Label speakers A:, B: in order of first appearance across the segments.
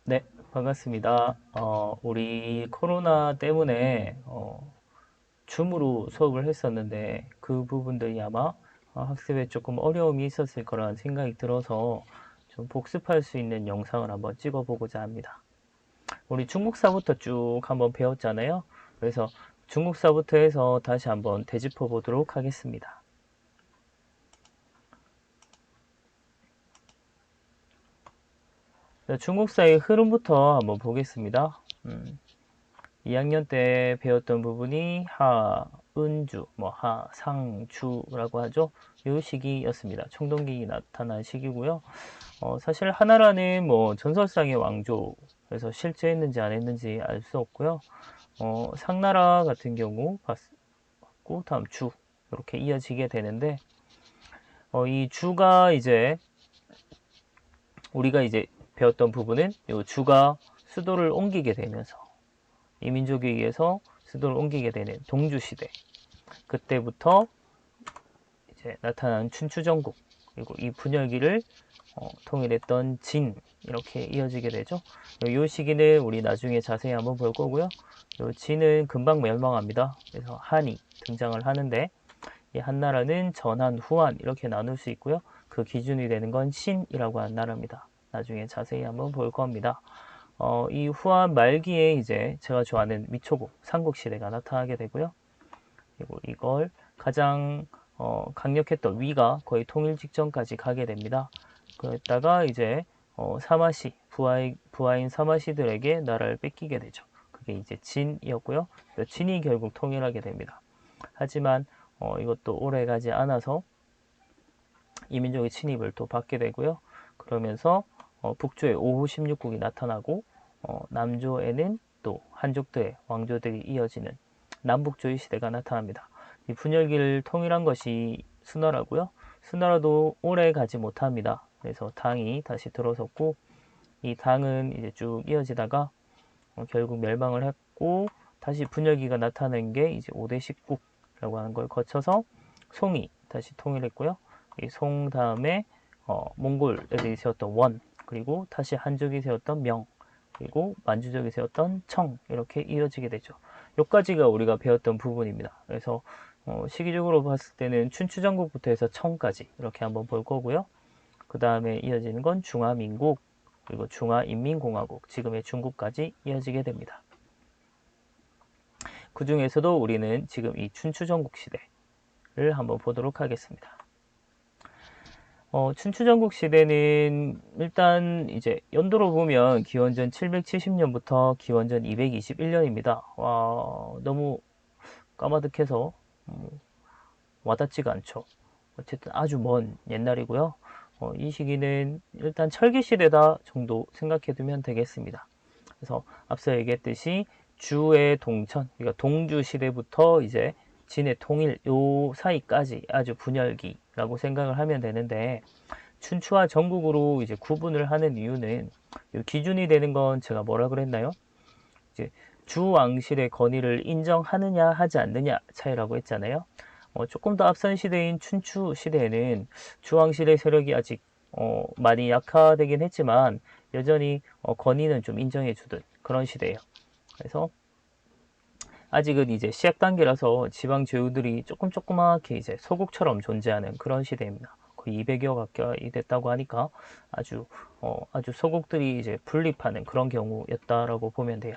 A: 네, 반갑습니다. 우리 코로나 때문에 줌으로 수업을 했었는데 그 부분들이 아마 학습에 조금 어려움이 있었을 거라는 생각이 들어서 좀 복습할 수 있는 영상을 한번 찍어보고자 합니다. 우리 중국사부터 쭉 한번 배웠잖아요. 그래서 중국사부터 해서 다시 한번 되짚어 보도록 하겠습니다. 중국사의 흐름부터 한번 보겠습니다. 2학년 때 배웠던 부분이 하은주, 하상주라고 하죠. 이 시기였습니다. 청동기 나타난 시기고요. 사실 하나라는 전설상의 왕조, 그래서 실제 했는지 안 했는지 알 수 없고요. 상나라 같은 경우 봤고, 다음 주, 이렇게 이어지게 되는데, 이 주가 이제, 우리가 이제 배웠던 부분은 이 주가 수도를 옮기게 되면서, 이 민족에 의해서 수도를 옮기게 되는 동주시대. 그때부터 이제 나타난 춘추전국, 그리고 이 분열기를 통일했던 진, 이렇게 이어지게 되죠. 이 시기는 우리 나중에 자세히 한번 볼 거고요. 이 진은 금방 멸망합니다. 그래서 한이 등장을 하는데 이 한나라는 전한, 후한 이렇게 나눌 수 있고요. 그 기준이 되는 건 신이라고 하는 나라입니다. 나중에 자세히 한번 볼 겁니다. 이 후한 말기에 이제 제가 좋아하는 미초국, 삼국시대가 나타나게 되고요. 그리고 이걸 가장 강력했던 위가 거의 통일 직전까지 가게 됩니다. 그랬다가 이제 사마시, 부하인 사마시들에게 나라를 뺏기게 되죠. 그게 이제 진이었고요. 진이 결국 통일하게 됩니다. 하지만 이것도 오래 가지 않아서 이민족의 침입을 또 받게 되고요. 그러면서 북조에 오후 16국이 나타나고 남조에는 또 한족들의 왕조들이 이어지는 남북조의 시대가 나타납니다. 이 분열기를 통일한 것이 수나라고요. 수나라도 오래 가지 못합니다. 그래서 당이 다시 들어섰고 이 당은 이제 쭉 이어지다가 결국 멸망을 했고 다시 분열기가 나타난 게 이제 5대 10국이라고 하는 걸 거쳐서 송이 다시 통일했고요. 이 송 다음에 몽골 애들이 세웠던 원, 그리고 다시 한족이 세웠던 명, 그리고 만주족이 세웠던 청, 이렇게 이어지게 되죠. 여기까지가 우리가 배웠던 부분입니다. 그래서 시기적으로 봤을 때는 춘추전국부터 해서 청까지 이렇게 한번 볼 거고요. 그 다음에 이어지는 건 중화민국, 그리고 중화인민공화국, 지금의 중국까지 이어지게 됩니다. 그 중에서도 우리는 지금 이 춘추전국 시대를 한번 보도록 하겠습니다. 춘추전국 시대는 일단 이제 연도로 보면 기원전 770년부터 기원전 221년입니다. 와, 너무 까마득해서 와닿지가 않죠. 어쨌든 아주 먼 옛날이고요. 이 시기는 일단 철기 시대다 정도 생각해 두면 되겠습니다. 그래서 앞서 얘기했듯이 주의 동천, 그러니까 동주 시대부터 이제 진의 통일 요 사이까지 아주 분열기라고 생각을 하면 되는데 춘추와 전국으로 이제 구분을 하는 이유는 기준이 되는 건 제가 뭐라 그랬나요? 이제 주왕실의 권위를 인정하느냐 하지 않느냐 차이라고 했잖아요. 조금 더 앞선 시대인 춘추 시대에는 주왕실의 세력이 아직 많이 약화되긴 했지만 여전히 권위는 좀 인정해주던 그런 시대예요. 그래서 아직은 이제 시작 단계라서 지방 제후들이 조그맣게 이제 소국처럼 존재하는 그런 시대입니다. 거의 200여 가까이 됐다고 하니까 아주 소국들이 이제 분립하는 그런 경우였다라고 보면 돼요.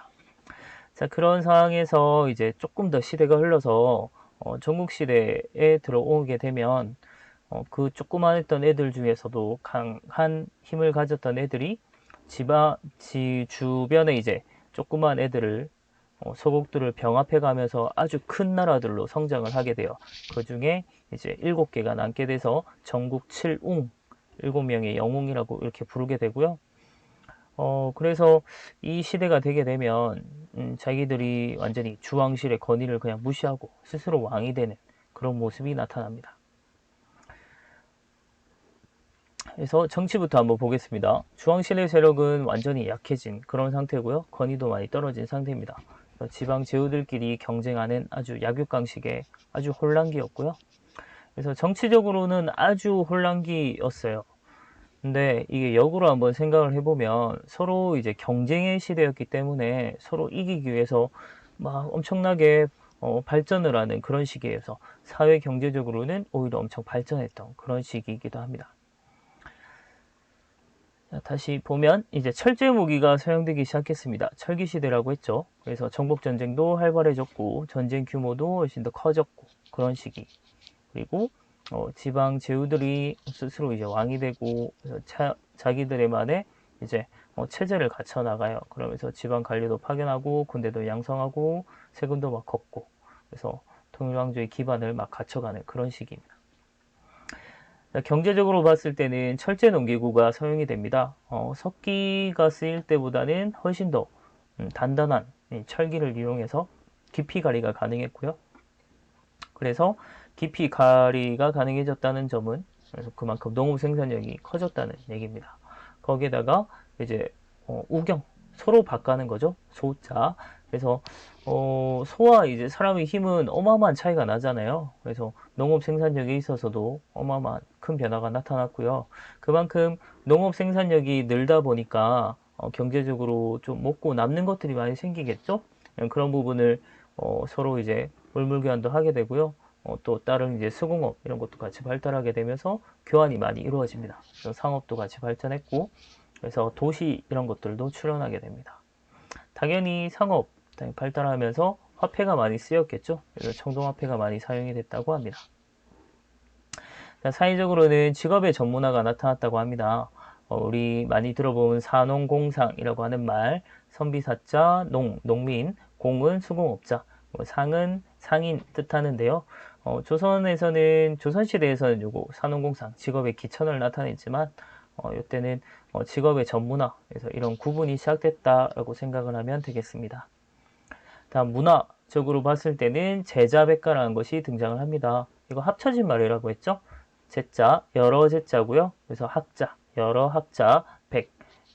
A: 자, 그런 상황에서 이제 조금 더 시대가 흘러서 전국 시대에 들어오게 되면 그 조그만했던 애들 중에서도 강한 힘을 가졌던 애들이 주변에 이제 조그만 애들을 서국들을 병합해 가면서 아주 큰 나라들로 성장을 하게 돼요. 그 중에 이제 7개가 남게 돼서 전국 7웅, 7명의 영웅이라고 이렇게 부르게 되고요. 그래서 이 시대가 되게 되면 자기들이 완전히 주왕실의 권위를 그냥 무시하고 스스로 왕이 되는 그런 모습이 나타납니다. 그래서 정치부터 한번 보겠습니다. 주왕실의 세력은 완전히 약해진 그런 상태고요. 권위도 많이 떨어진 상태입니다. 지방 제후들끼리 경쟁하는 아주 약육강식의 아주 혼란기였고요. 그래서 정치적으로는 아주 혼란기였어요. 근데 이게 역으로 한번 생각을 해보면 서로 이제 경쟁의 시대였기 때문에 서로 이기기 위해서 막 엄청나게 발전을 하는 그런 시기에서 사회 경제적으로는 오히려 엄청 발전했던 그런 시기이기도 합니다. 자, 다시 보면 이제 철제 무기가 사용되기 시작했습니다. 철기 시대라고 했죠. 그래서 정복 전쟁도 활발해졌고 전쟁 규모도 훨씬 더 커졌고 그런 시기. 그리고 지방 제후들이 스스로 이제 왕이 되고 자기들의만의 이제 체제를 갖춰 나가요. 그러면서 지방 관리도 파견하고 군대도 양성하고 세금도 막 걷고 그래서 통일왕조의 기반을 막 갖춰가는 그런 시기입니다. 경제적으로 봤을 때는 철제 농기구가 사용이 됩니다. 석기가 쓰일 때보다는 훨씬 더 단단한 철기를 이용해서 깊이 가리가 가능했고요. 그래서 깊이 가리가 가능해졌다는 점은 그래서 그만큼 농업 생산력이 커졌다는 얘기입니다. 거기에다가 이제 우경 서로 바꿔는 거죠. 소자. 그래서 소와 이제 사람의 힘은 어마어마한 차이가 나잖아요. 그래서 농업 생산력에 있어서도 어마어마한 큰 변화가 나타났고요. 그만큼 농업 생산력이 늘다 보니까 경제적으로 좀 먹고 남는 것들이 많이 생기겠죠. 그런 부분을 서로 이제 물물교환도 하게 되고요. 또 다른 이제 수공업 이런 것도 같이 발달하게 되면서 교환이 많이 이루어집니다. 그래서 상업도 같이 발전했고 그래서 도시 이런 것들도 출현하게 됩니다. 당연히 상업 발달하면서 화폐가 많이 쓰였겠죠. 그래서 청동화폐가 많이 사용이 됐다고 합니다. 자, 사회적으로는 직업의 전문화가 나타났다고 합니다. 우리 많이 들어본 산농공상이라고 하는 말, 선비사자, 농민, 공은 수공업자, 상은 상인 뜻하는데요. 조선에서는 조선시대에서는 요거 산농공상 직업의 기천을 나타냈지만 이때는 직업의 전문화, 그래서 이런 구분이 시작됐다라고 생각을 하면 되겠습니다. 다음 문화적으로 봤을 때는 제자백가라는 것이 등장을 합니다. 이거 합쳐진 말이라고 했죠? 제자, 여러 제자고요. 그래서 학자, 여러 학자,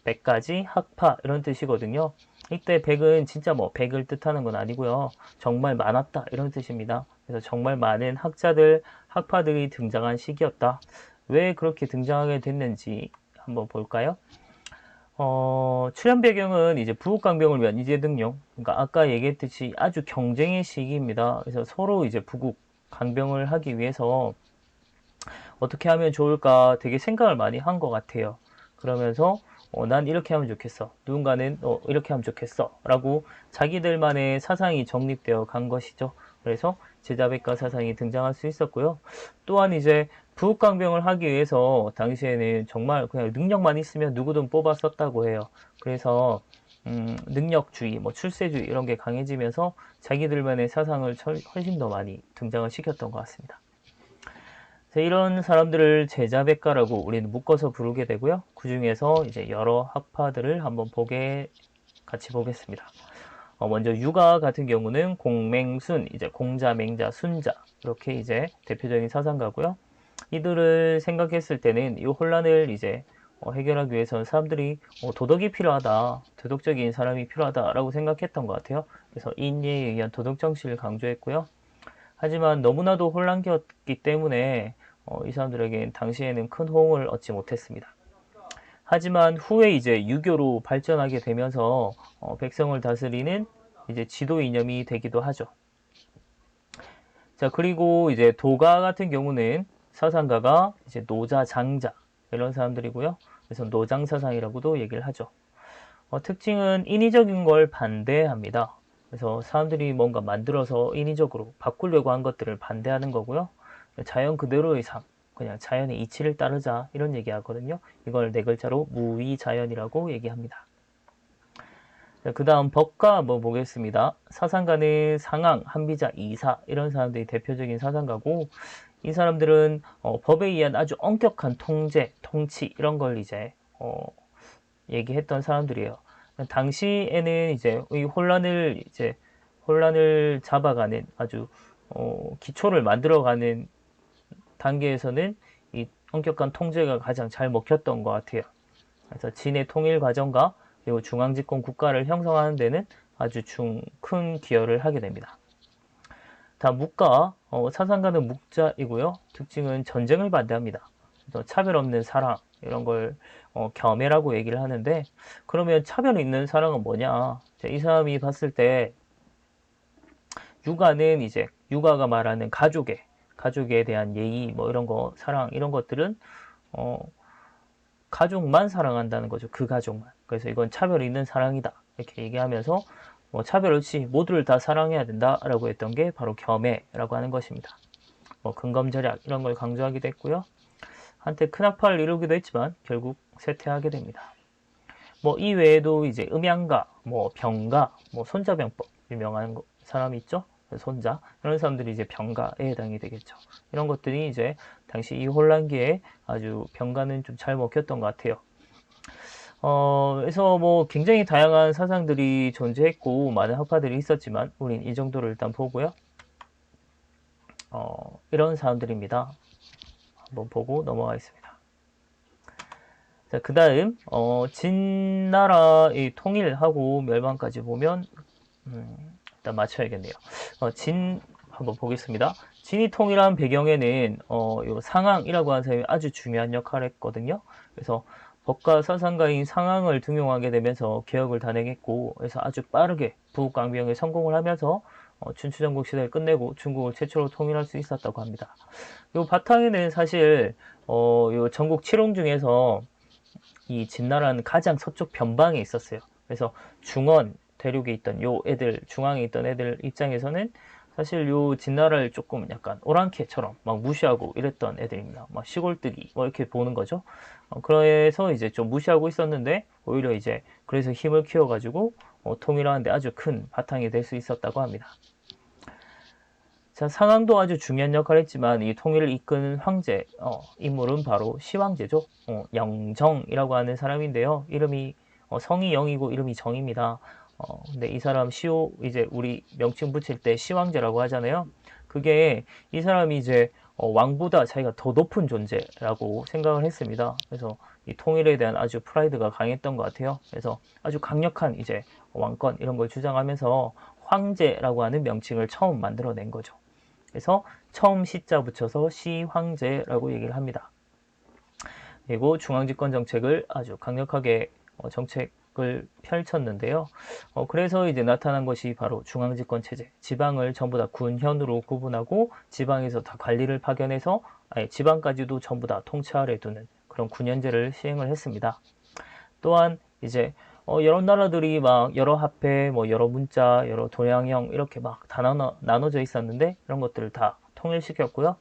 A: 백가지, 학파 이런 뜻이거든요. 이때 백은 진짜 뭐 백을 뜻하는 건 아니고요. 정말 많았다 이런 뜻입니다. 그래서 정말 많은 학자들, 학파들이 등장한 시기였다. 왜 그렇게 등장하게 됐는지 한번 볼까요? 출현 배경은 이제 부국강병을 위한 이재 등용. 그러니까 아까 얘기했듯이 아주 경쟁의 시기입니다. 그래서 서로 이제 부국 강병을 하기 위해서 어떻게 하면 좋을까 되게 생각을 많이 한 것 같아요. 그러면서 난 이렇게 하면 좋겠어. 누군가는 이렇게 하면 좋겠어. 라고 자기들만의 사상이 정립되어 간 것이죠. 그래서 제자백가 사상이 등장할 수 있었고요. 또한 이제 부국강병을 하기 위해서 당시에는 정말 그냥 능력만 있으면 누구든 뽑아 썼다고 해요. 그래서 능력주의, 뭐 출세주의 이런 게 강해지면서 자기들만의 사상을 훨씬 더 많이 등장을 시켰던 것 같습니다. 이런 사람들을 제자백가라고 우리는 묶어서 부르게 되고요. 그 중에서 이제 여러 학파들을 한번 같이 보겠습니다. 먼저 유가 같은 경우는 공맹순, 이제 공자, 맹자, 순자 이렇게 이제 대표적인 사상가고요. 이들을 생각했을 때는 이 혼란을 이제 해결하기 위해서는 사람들이 도덕이 필요하다, 도덕적인 사람이 필요하다라고 생각했던 것 같아요. 그래서 인예에 의한 도덕 정신을 강조했고요. 하지만 너무나도 혼란기였기 때문에 이 사람들에겐 당시에는 큰 호응을 얻지 못했습니다. 하지만 후에 이제 유교로 발전하게 되면서 백성을 다스리는 이제 지도 이념이 되기도 하죠. 자, 그리고 이제 도가 같은 경우는 사상가가 이제 노자, 장자 이런 사람들이고요. 그래서 노장 사상이라고도 얘기를 하죠. 특징은 인위적인 걸 반대합니다. 그래서 사람들이 뭔가 만들어서 인위적으로 바꾸려고 한 것들을 반대하는 거고요. 자연 그대로의 삶, 그냥 자연의 이치를 따르자 이런 얘기 하거든요. 이걸 네 글자로 무위자연이라고 얘기합니다. 그 다음 법가 한번 보겠습니다. 사상가는 상황, 한비자, 이사 이런 사람들이 대표적인 사상가고 이 사람들은 법에 의한 아주 엄격한 통제, 통치 이런 걸 이제 얘기했던 사람들이에요. 당시에는 이제 이 혼란을 잡아가는 아주 기초를 만들어가는 단계에서는 이 엄격한 통제가 가장 잘 먹혔던 것 같아요. 그래서 진의 통일 과정과 그리고 중앙집권 국가를 형성하는 데는 아주 큰 기여를 하게 됩니다. 다음 묵가, 사상가는 묵자이고요. 특징은 전쟁을 반대합니다. 차별 없는 사랑, 이런 걸 겸해라고 얘기를 하는데, 그러면 차별 있는 사랑은 뭐냐? 이 사람이 봤을 때 육아는 이제 육아가 말하는 가족에 대한 예의 뭐 이런 거 사랑 이런 것들은 어, 가족만 사랑한다는 거죠. 그 가족만. 그래서 이건 차별 있는 사랑이다. 이렇게 얘기하면서 차별 없이 모두를 다 사랑해야 된다라고 했던 게 바로 겸해라고 하는 것입니다. 근검절약 이런 걸 강조하기도 했고요. 한때 큰 아파를 이루기도 했지만 결국 쇠퇴하게 됩니다. 이 외에도 이제 음양가, 병가, 손자병법 유명한 사람이 있죠. 손자 이런 사람들이 이제 병가에 해당이 되겠죠. 이런 것들이 이제 당시 이 혼란기에 아주 병가는 좀 잘 먹혔던 것 같아요. 그래서 굉장히 다양한 사상들이 존재했고 많은 학파들이 있었지만 우린 이 정도를 일단 보고요. 이런 사람들입니다. 한번 보고 넘어가겠습니다. 자, 그 다음 진나라의 통일하고 멸망까지 보면 일단 맞춰야겠네요. 진 한번 보겠습니다. 진이 통일한 배경에는 요 상황이라고 하는 사람이 아주 중요한 역할을 했거든요. 그래서 법과 사상가인 상황을 등용하게 되면서 개혁을 단행했고, 그래서 아주 빠르게 부국강병에 성공을 하면서 춘추전국 시대를 끝내고 중국을 최초로 통일할 수 있었다고 합니다. 요 바탕에는 사실 요 전국 칠홍 중에서 이 진나라는 가장 서쪽 변방에 있었어요. 그래서 중원 대륙에 있던 요 애들, 중앙에 있던 애들 입장에서는 사실 요 진나라를 조금 약간 오랑캐처럼 막 무시하고 이랬던 애들입니다. 막 시골뜨기 이렇게 보는 거죠. 그래서 이제 좀 무시하고 있었는데 오히려 이제 그래서 힘을 키워가지고 통일하는데 아주 큰 바탕이 될 수 있었다고 합니다. 자, 상황도 아주 중요한 역할을 했지만 이 통일을 이끄는 황제 인물은 바로 시황제죠. 영정이라고 하는 사람인데요. 이름이 성이 영이고 이름이 정입니다. 근데 이 사람 시호 이제 우리 명칭 붙일 때 시황제라고 하잖아요. 그게 이 사람이 이제 왕보다 자기가 더 높은 존재라고 생각을 했습니다. 그래서 이 통일에 대한 아주 프라이드가 강했던 것 같아요. 그래서 아주 강력한 이제 왕권 이런 걸 주장하면서 황제라고 하는 명칭을 처음 만들어낸 거죠. 그래서 처음 시자 붙여서 시황제라고 얘기를 합니다. 그리고 중앙집권 정책을 아주 강력하게 정책을 펼쳤는데요. 그래서 이제 나타난 것이 바로 중앙집권 체제. 지방을 전부 다 군현으로 구분하고 지방에서 다 관리를 파견해서 아예 지방까지도 전부 다 통치하려 두는 그런 군현제를 시행을 했습니다. 또한 이제 여러 나라들이 막 여러 화폐, 여러 문자, 여러 도량형 이렇게 막 다 나눠져 있었는데 이런 것들을 다 통일시켰고요.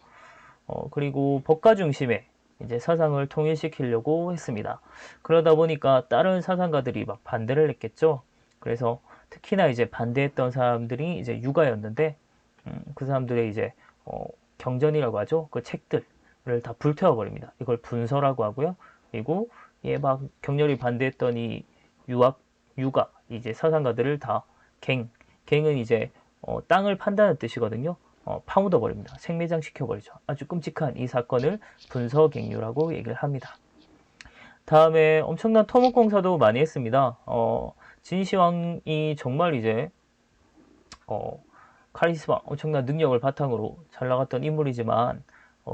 A: 그리고 법가 중심의 이제 사상을 통일시키려고 했습니다. 그러다 보니까 다른 사상가들이 막 반대를 했겠죠. 그래서 특히나 이제 반대했던 사람들이 이제 유가였는데 그 사람들의 이제 경전이라고 하죠. 그 책들을 다 불태워버립니다. 이걸 분서라고 하고요. 그리고 막 격렬히 반대했던 이 유가 이제 사상가들을 다 갱은 이제 땅을 판다는 뜻이거든요. 파묻어 버립니다. 생매장 시켜버리죠. 아주 끔찍한 이 사건을 분서갱유라고 얘기를 합니다. 다음에 엄청난 토목공사도 많이 했습니다. 진시황이 정말 이제 카리스마, 엄청난 능력을 바탕으로 잘 나갔던 인물이지만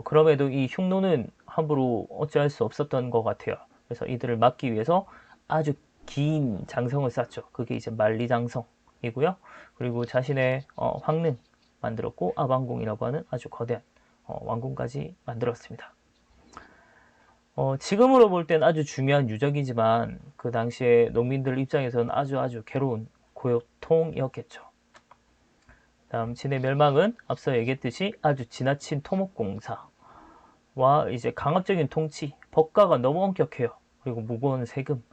A: 그럼에도 이 흉노는 함부로 어찌할 수 없었던 것 같아요. 그래서 이들을 막기 위해서 아주 긴 장성을 쌓죠. 그게 이제 만리장성이고요. 그리고 자신의 황릉 만들었고 아방궁이라고 하는 아주 거대한 왕궁까지 만들었습니다. 지금으로 볼 땐 아주 중요한 유적이지만 그 당시에 농민들 입장에서는 아주 괴로운 고통이었겠죠. 다음 진의 멸망은 앞서 얘기했듯이 아주 지나친 토목공사와 이제 강압적인 통치, 법가가 너무 엄격해요. 그리고 무거운 세금,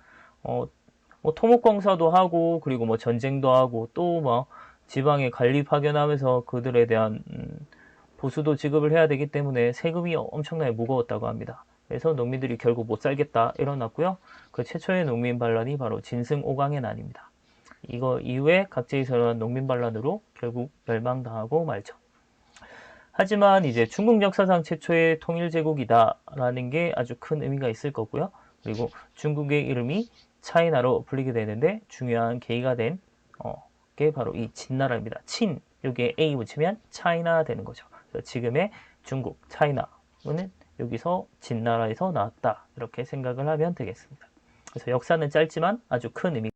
A: 토목공사도 하고 그리고 전쟁도 하고 또 지방에 관리 파견하면서 그들에 대한 보수도 지급을 해야 되기 때문에 세금이 엄청나게 무거웠다고 합니다. 그래서 농민들이 결국 못 살겠다 일어났고요. 그 최초의 농민 반란이 바로 진승오강의 난입니다. 이거 이후에 각지에서 일어난 농민 반란으로 결국 멸망당하고 말죠. 하지만 이제 중국 역사상 최초의 통일제국이다라는 게 아주 큰 의미가 있을 거고요. 그리고 중국의 이름이 차이나로 불리게 되는데 중요한 계기가 된 게 바로 이 진나라입니다. 여기에 A 붙이면 차이나 되는 거죠. 지금의 중국, 차이나는 여기서 진나라에서 나왔다. 이렇게 생각을 하면 되겠습니다. 그래서 역사는 짧지만 아주 큰 의미